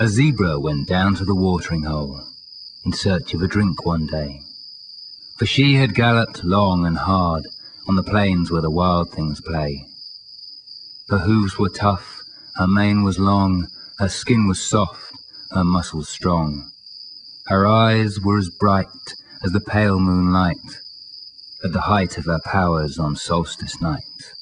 A zebra went down to the watering hole in search of a drink one day, for she had galloped long and hard on the plains where the wild things play. Her hooves were tough, her mane was long, her skin was soft, her muscles strong. Her eyes were as bright as the pale moonlight at the height of her powers on solstice night.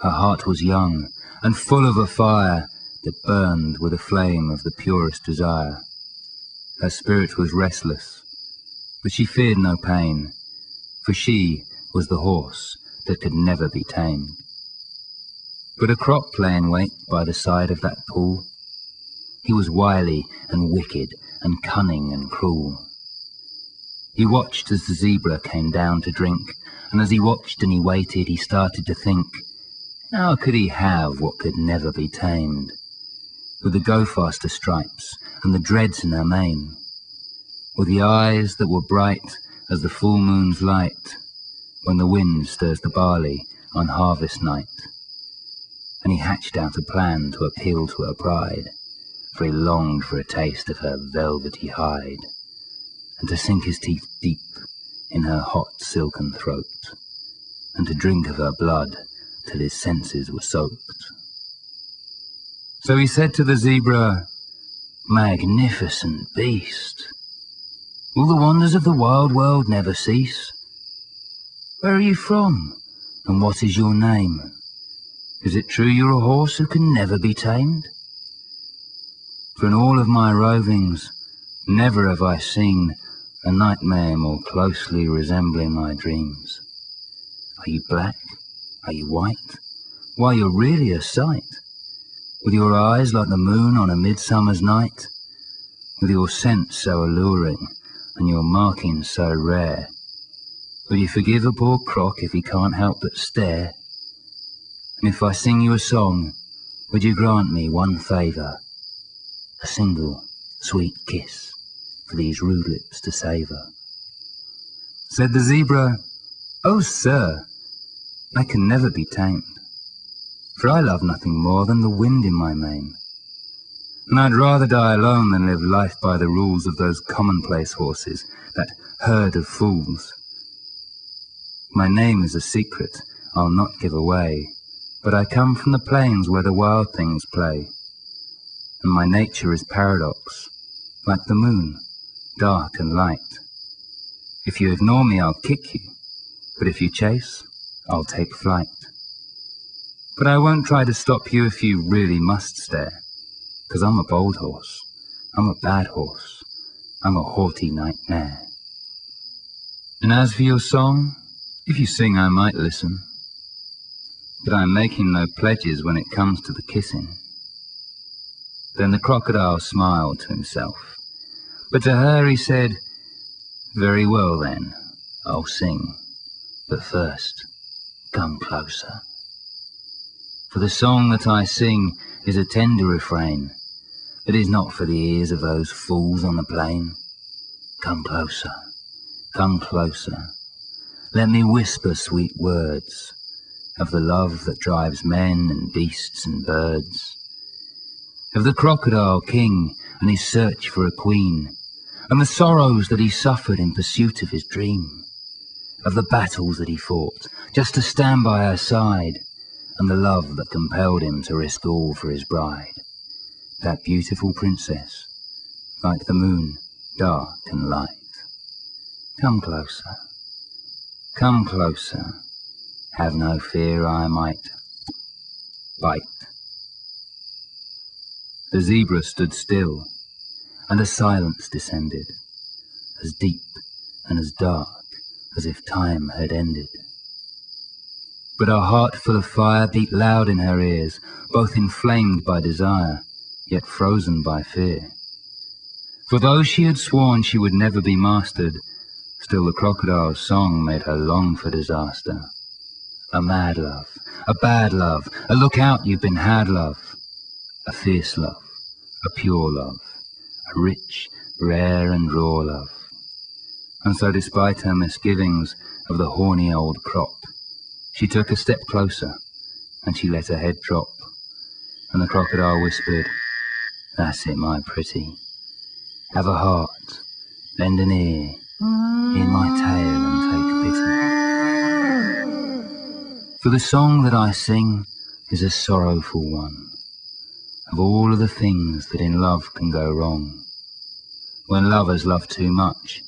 Her heart was young and full of a fire that burned with the flame of the purest desire. Her spirit was restless, but she feared no pain, for she was the horse that could never be tamed. But a croc lay in wait by the side of that pool. He was wily and wicked and cunning and cruel. He watched as the zebra came down to drink, and as he watched and he waited, he started to think, how could he have what could never be tamed? With the go-faster stripes and the dreads in her mane, with the eyes that were bright as the full moon's light when the wind stirs the barley on harvest night. And he hatched out a plan to appeal to her pride, for he longed for a taste of her velvety hide, and to sink his teeth deep in her hot silken throat, and to drink of her blood till his senses were soaked. So he said to the zebra, "Magnificent beast, will the wonders of the wild world never cease? Where are you from, and what is your name? Is it true you're a horse who can never be tamed? For in all of my rovings, never have I seen a nightmare more closely resembling my dreams. Are you black? Are you white? Why, you're really a sight, with your eyes like the moon on a midsummer's night, with your scent so alluring and your markings so rare. Will you forgive a poor croc if he can't help but stare? And if I sing you a song, would you grant me one favour, a single sweet kiss for these rude lips to savour?" Said the zebra, "Oh, sir, I can never be tamed, for I love nothing more than the wind in my mane. And I'd rather die alone than live life by the rules of those commonplace horses, that herd of fools. My name is a secret I'll not give away, but I come from the plains where the wild things play. And my nature is paradox, like the moon, dark and light. If you ignore me, I'll kick you, but if you chase, I'll take flight. But I won't try to stop you if you really must stare, 'cause I'm a bold horse, I'm a bad horse, I'm a haughty nightmare. And as for your song, if you sing I might listen, but I'm making no pledges when it comes to the kissing." Then the crocodile smiled to himself, but to her he said, "Very well then, I'll sing, but first come closer. For the song that I sing is a tender refrain, it is not for the ears of those fools on the plain. Come closer, come closer, let me whisper sweet words of the love that drives men and beasts and birds, of the crocodile king and his search for a queen, and the sorrows that he suffered in pursuit of his dream, of the battles that he fought just to stand by her side, and the love that compelled him to risk all for his bride, that beautiful princess, like the moon, dark and light. Come closer, come closer, have no fear I might bite." The zebra stood still, and a silence descended, as deep and as dark as if time had ended. But her heart full of fire beat loud in her ears, both inflamed by desire, yet frozen by fear. For though she had sworn she would never be mastered, still the crocodile's song made her long for disaster. A mad love, a bad love, a look out you've been had love, a fierce love, a pure love, a rich, rare and raw love. And so despite her misgivings of the horny old crop, she took a step closer, and she let her head drop, and the crocodile whispered, That's it, my pretty. Have a heart, lend an ear, hear my tale and take pity. For the song that I sing is a sorrowful one, of all of the things that in love can go wrong, when lovers love too much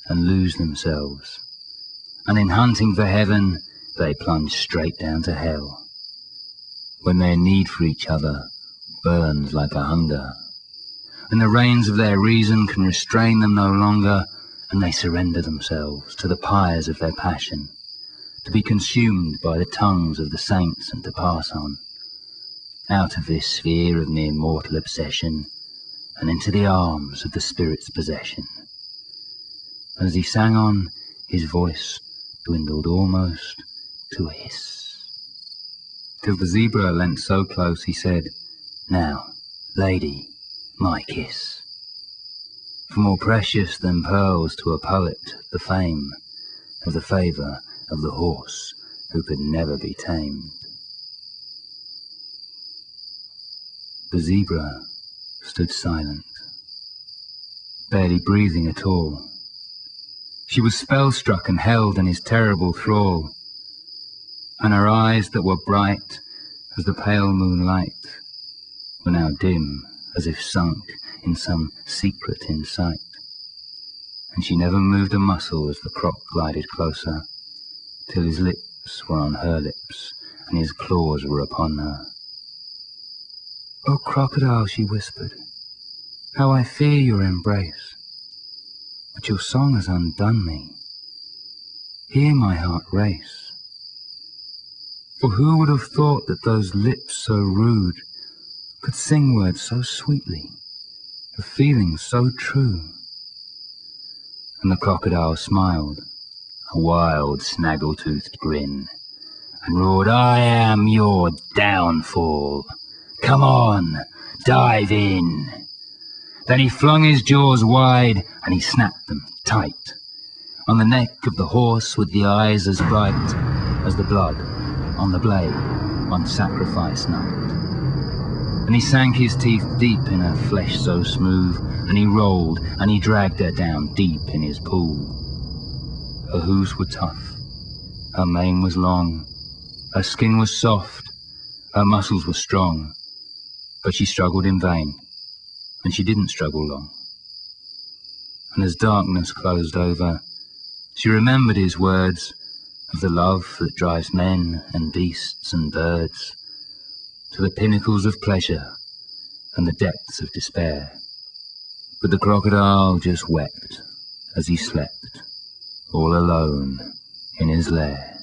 and lose themselves, and in hunting for heaven they plunge straight down to hell, when their need for each other burns like a hunger, and the reins of their reason can restrain them no longer, and they surrender themselves to the pyres of their passion, to be consumed by the tongues of the saints and to pass on, out of this sphere of mere mortal obsession, and into the arms of the spirit's possession. And as he sang on, his voice dwindled almost to a hiss, till the zebra leant so close he said, "Now, lady, my kiss." For more precious than pearls to a poet the fame of the favour of the horse who could never be tamed. The zebra stood silent, barely breathing at all. She was spell-struck and held in his terrible thrall, and her eyes that were bright as the pale moonlight were now dim, as if sunk in some secret insight. And she never moved a muscle as the croc glided closer, till his lips were on her lips and his claws were upon her. "Oh, crocodile," she whispered, "how I fear your embrace, but your song has undone me. Hear my heart race. For who would have thought that those lips so rude could sing words so sweetly, of feelings so true?" And the crocodile smiled, a wild snaggle-toothed grin, and roared, "I am your downfall. Come on, dive in." Then he flung his jaws wide and he snapped them tight on the neck of the horse with the eyes as bright as the blood on the blade on sacrifice night. And he sank his teeth deep in her flesh so smooth, and he rolled and he dragged her down deep in his pool. Her hooves were tough, her mane was long, her skin was soft, her muscles were strong, but she struggled in vain, and she didn't struggle long. And as darkness closed over, she remembered his words of the love that drives men and beasts and birds to the pinnacles of pleasure and the depths of despair. But the crocodile just wept as he slept, all alone in his lair.